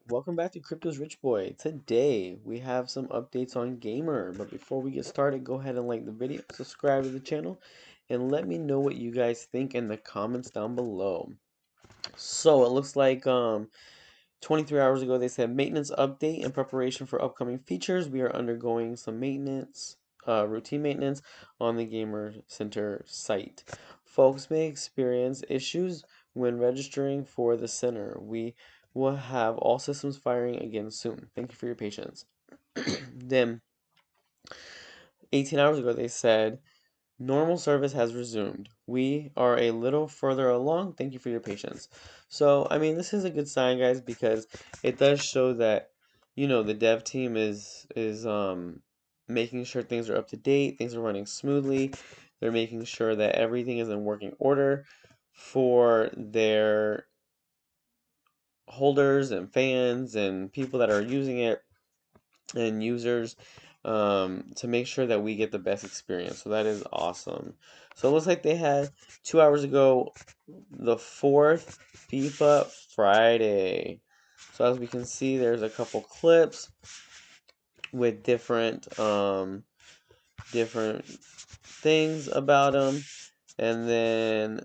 Welcome back to Crypto's Rich Boy. Today we have some updates on Gamer, but before we get started, go ahead and like the video, subscribe to the channel, and let me know what you guys think in the comments down below. So it looks like 23 hours ago they said maintenance update in preparation for upcoming features. We are undergoing some maintenance, routine maintenance on the Gamer Center site. Folks may experience issues when registering for the center. We will have all systems firing again soon. Thank you for your patience. Then 18 hours ago they said normal service has resumed. We are a little further along. Thank you for your patience. So, I mean, this is a good sign, guys, because it does show that, the dev team is making sure things are up to date, things are running smoothly. They're making sure that everything is in working order for their holders and fans and people that are using it and users to make sure that we get the best experience. So that is awesome. So it looks like they had 2 hours ago the fourth FIFA Friday. So as we can see, there's a couple clips with different things about them, and then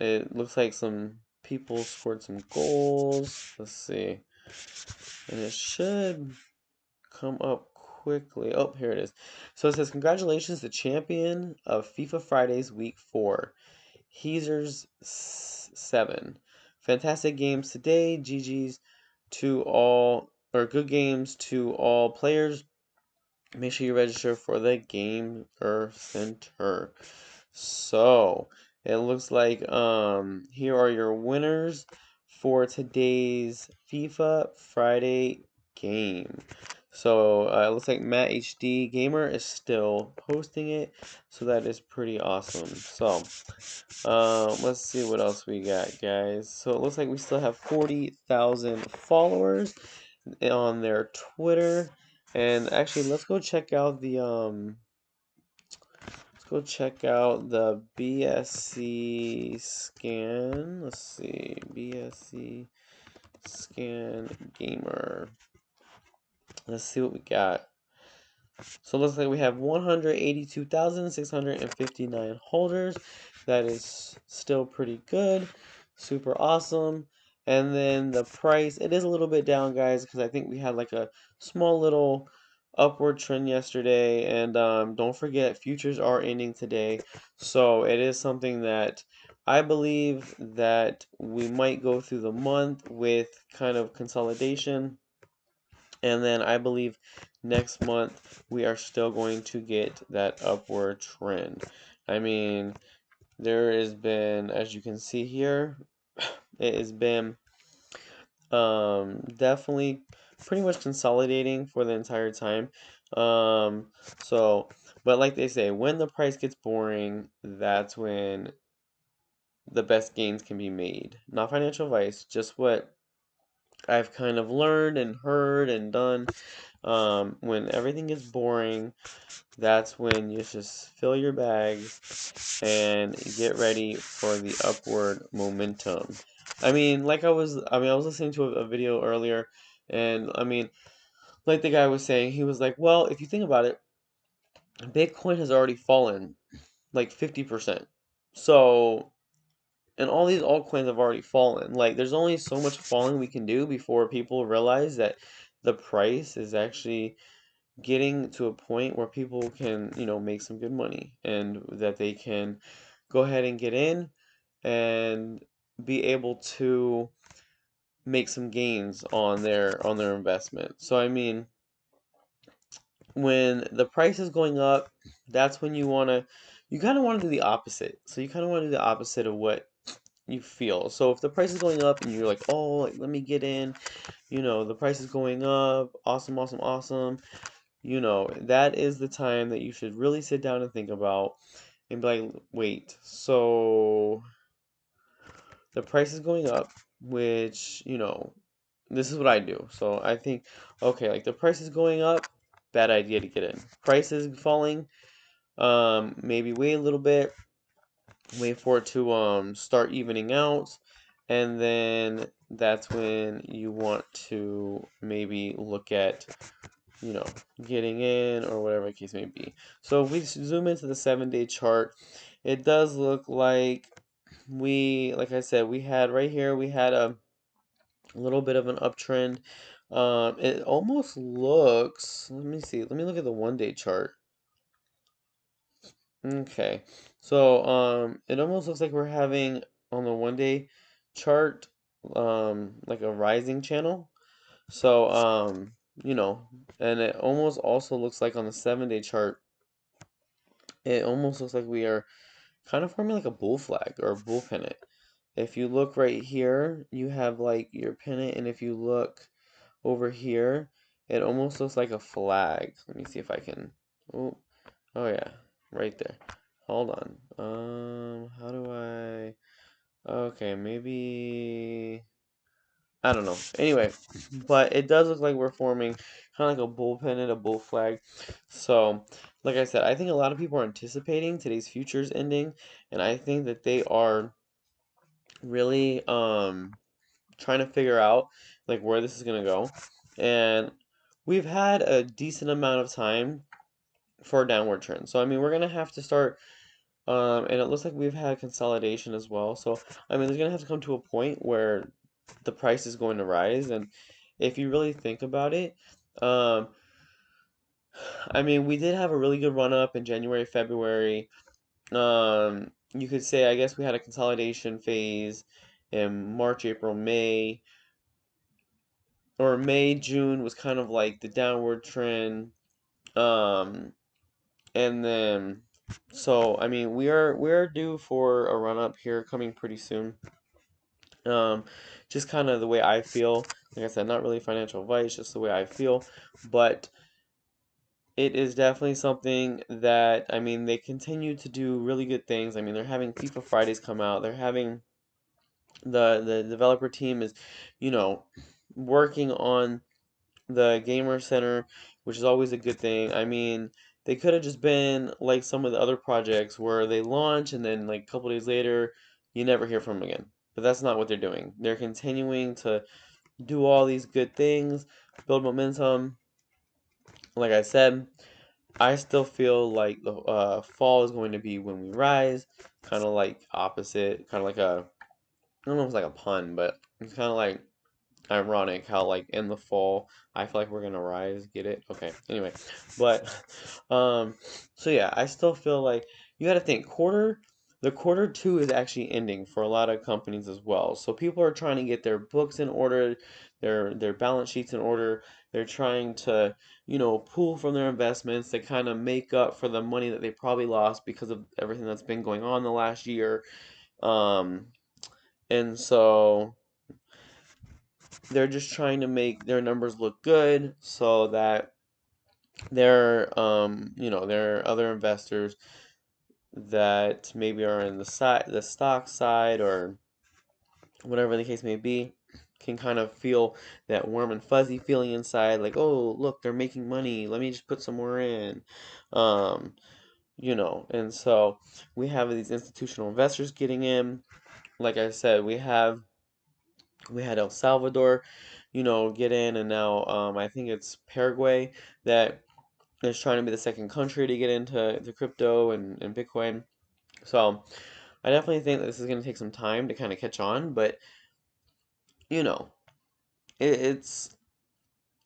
it looks like some people scored some goals. Let's see, and it should come up quickly. Oh, here it is. So it says, congratulations, the champion of FIFA Fridays Week 4. Heezers 7. Fantastic games today. GG's to all, or good games to all players. Make sure you register for the Gamer Center. So, it looks like here are your winners for today's FIFA Friday game. So it looks like Matt HD Gamer is still posting it, so that is pretty awesome. So let's see what else we got, guys. So it looks like we still have 40,000 followers on their Twitter, and actually, let's go check out the BSC scan. Let's see, BSC scan gamer. Let's see what we got. So it looks like we have 182,659 holders. That is still pretty good. Super awesome. And then the price, it is a little bit down, guys, because I think we had like a small little upward trend yesterday. And don't forget, futures are ending today. So it is something that I believe that we might go through the month with kind of consolidation, and then I believe next month we are still going to get that upward trend. I mean, there has been, as you can see here, it has been definitely pretty much consolidating for the entire time. Um, so, but like they say, when the price gets boring, that's when the best gains can be made. Not financial advice, just what I've kind of learned and heard and done. When everything gets boring, that's when you just fill your bags and get ready for the upward momentum. I was listening to a video earlier, and I mean, like the guy was saying, he was like, well, if you think about it, Bitcoin has already fallen like 50%. So, and all these altcoins have already fallen. Like, there's only so much falling we can do before people realize that the price is actually getting to a point where people can, make some good money, and that they can go ahead and get in and be able to make some gains on their investment. So I mean, when the price is going up, that's when you kind of want to do the opposite. So you kind of want to do the opposite of what you feel. So if the price is going up and you're like, "Oh, like, let me get in," the price is going up, awesome, awesome, awesome. That is the time that you should really sit down and think about and be like, wait, so the price is going up, which, this is what I do. So I think, okay, like the price is going up, bad idea to get in. Price is falling, maybe wait a little bit, wait for it to start evening out, and then that's when you want to maybe look at, you know, getting in or whatever the case may be. So if we zoom into the 7-day chart, it does look like like I said, we had right here, we had a little bit of an uptrend. It almost looks, let me see, let me look at the 1-day chart. Okay, so it almost looks like we're having on the 1-day chart, like a rising channel. So, you know, and it almost also looks like on the 7-day chart, it almost looks like we are kind of forming like a bull flag or a bull pennant. If you look right here, you have like your pennant, and if you look over here, it almost looks like a flag. Let me see if I can. Oh, oh yeah, right there. Hold on. How do I? Okay, maybe. I don't know. Anyway, but it does look like we're forming kind of like a bull pennant, a bull flag. So, like I said, I think a lot of people are anticipating today's futures ending, and I think that they are really trying to figure out like where this is gonna go. And we've had a decent amount of time for a downward trend. So I mean, we're gonna have to start. And it looks like we've had consolidation as well. So I mean, there's gonna have to come to a point where the price is going to rise. And if you really think about it, um, I mean, we did have a really good run up in January, February. You could say, I guess we had a consolidation phase in March, April, May, or May, June was kind of like the downward trend. Um, and then, so I mean, we are due for a run up here coming pretty soon. Um, just kind of the way I feel. Like I said, not really financial advice, just the way I feel. But it is definitely something that, I mean, they continue to do really good things. I mean, they're having FIFA Fridays come out. They're having the developer team is, you know, working on the gamer center, which is always a good thing. I mean, they could have just been like some of the other projects where they launch and then like a couple days later you never hear from them again. But that's not what they're doing. They're continuing to do all these good things, build momentum. Like I said, I still feel like the fall is going to be when we rise, kind of like opposite, kind of like I don't know if it's like a pun, but it's kind of like ironic how like in the fall I feel like we're gonna rise. Get it? Okay. Anyway, but um, so yeah, I still feel like you got to think the quarter two is actually ending for a lot of companies as well. So people are trying to get their books in order, their balance sheets in order. They're trying to, you know, pull from their investments to kind of make up for the money that they probably lost because of everything that's been going on the last year. Um, and so they're just trying to make their numbers look good so that you know, there are other investors that maybe are in the stock side or whatever the case may be can kind of feel that warm and fuzzy feeling inside, like, oh, look, they're making money, let me just put some more in. um you know, and so we have these institutional investors getting in. Like I said, we had El Salvador, you know, get in, and now I think it's Paraguay that is trying to be the second country to get into the crypto and Bitcoin. So I definitely think that this is going to take some time to kind of catch on, but you know, it, it's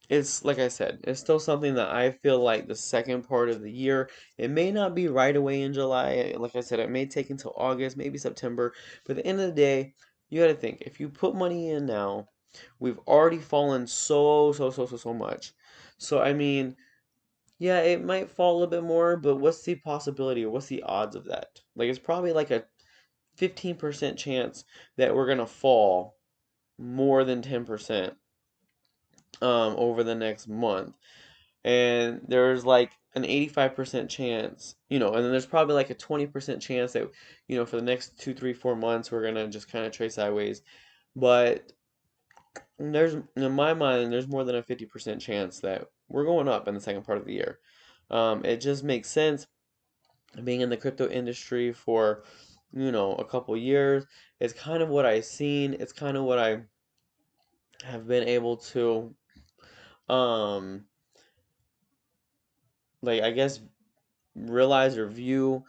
it's like I said, it's still something that I feel like the second part of the year, it may not be right away in July. Like I said, it may take until August, maybe September. But at the end of the day, you got to think if you put money in now, we've already fallen so much. So I mean, yeah, it might fall a little bit more, but what's the possibility or what's the odds of that? Like it's probably like a 15% chance that we're gonna fall more than 10% over the next month. And there's like an 85% chance, you know, and then there's probably like a 20% chance that, you know, for the next 2, 3, 4 months we're gonna just kind of trade sideways. But there's, in my mind, there's more than a 50% chance that we're going up in the second part of the year. It just makes sense being in the crypto industry for a couple years. It's kind of what I've seen. It's kind of what I have been able to, um, like, I guess, realize or view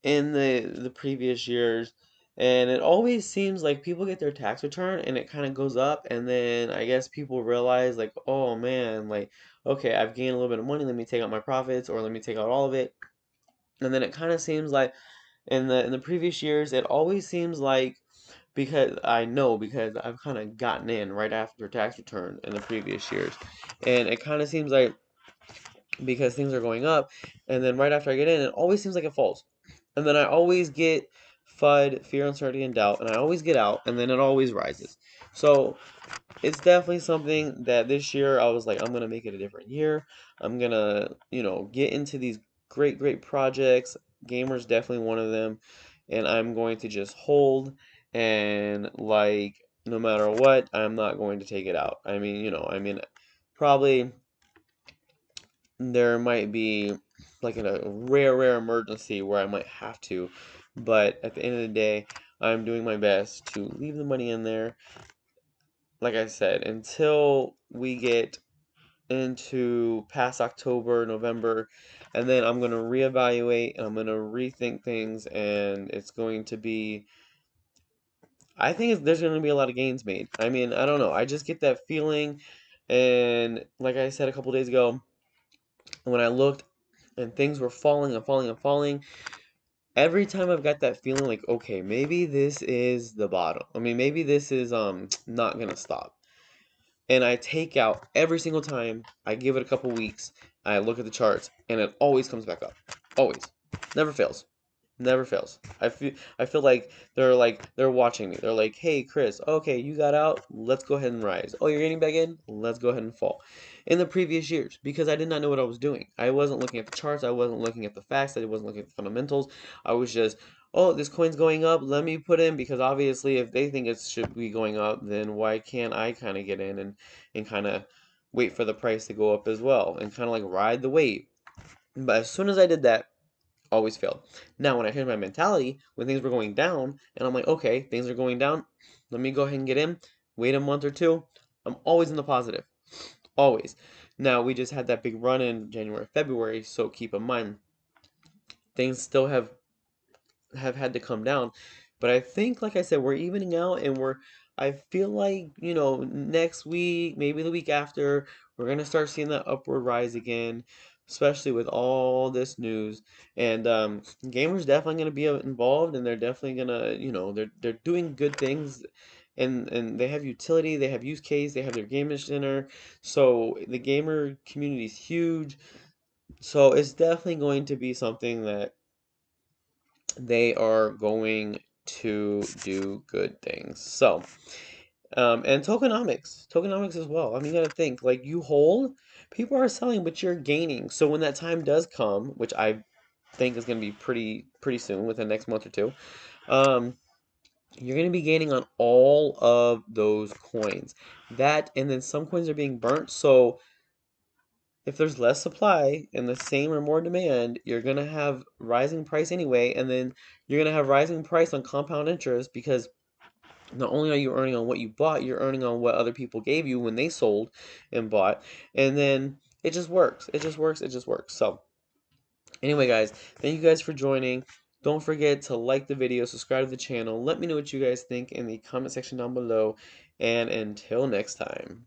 in the previous years. And it always seems like people get their tax return and it kind of goes up, and then I guess people realize, like, oh man, like, okay, I've gained a little bit of money, let me take out my profits, or let me take out all of it. And then it kind of seems like in the previous years, it always seems like, because I know, because I've kind of gotten in right after tax return in the previous years, and it kind of seems like, because things are going up, and then right after I get in, it always seems like it falls. And then I always get FUD, fear, uncertainty, and doubt, and I always get out, and then it always rises. So it's definitely something that this year I was like, I'm gonna make it a different year. I'm gonna, get into these great, great projects. Gamer's definitely one of them, and I'm going to just hold, and, like, no matter what, I'm not going to take it out. Probably there might be, like, in a rare, rare emergency where I might have to, but at the end of the day, I'm doing my best to leave the money in there, like I said, until we get into past October, November, and then I'm going to reevaluate and I'm going to rethink things, and it's going to be, I think there's going to be a lot of gains made. I don't know. I just get that feeling, and like I said a couple days ago, when I looked and things were falling and falling and falling, every time I've got that feeling like, okay, maybe this is the bottom. Maybe this is not gonna stop. And I take out every single time. I give it a couple weeks. I look at the charts, and it always comes back up. Always, never fails. Never fails. I feel like they're watching me. They're like, "Hey, Chris, okay, you got out. Let's go ahead and rise. Oh, you're getting back in. Let's go ahead and fall." In the previous years, because I did not know what I was doing. I wasn't looking at the charts. I wasn't looking at the facts. I wasn't looking at the fundamentals. I was just, "Oh, this coin's going up. Let me put in," because obviously, if they think it should be going up, then why can't I kind of get in and kind of wait for the price to go up as well and kind of like ride the wave. But as soon as I did that, always failed. Now, when I changed my mentality, when things were going down, and I'm like, okay, things are going down, let me go ahead and get in, wait a month or two, I'm always in the positive. Always. Now, we just had that big run in January, February, so keep in mind, things still have had to come down. But I think, like I said, we're evening out, and I feel like, next week, maybe the week after, we're gonna start seeing that upward rise again, especially with all this news. And gamers definitely gonna be involved, and they're definitely gonna, they're doing good things, and they have utility, they have use case, they have their gamer center. So the gamer community is huge. So it's definitely going to be something that they are going to do good things. So, and tokenomics as well. You gotta think, like, you hold, people are selling, but you're gaining. So when that time does come, which I think is gonna be pretty soon, within the next month or two, um, you're gonna be gaining on all of those coins. That, and then some coins are being burnt. So if there's less supply and the same or more demand, you're going to have rising price anyway, and then you're going to have rising price on compound interest, because not only are you earning on what you bought, you're earning on what other people gave you when they sold and bought, and then it just works. It just works. It just works. So anyway, guys, thank you guys for joining. Don't forget to like the video, subscribe to the channel. Let me know what you guys think in the comment section down below, and until next time.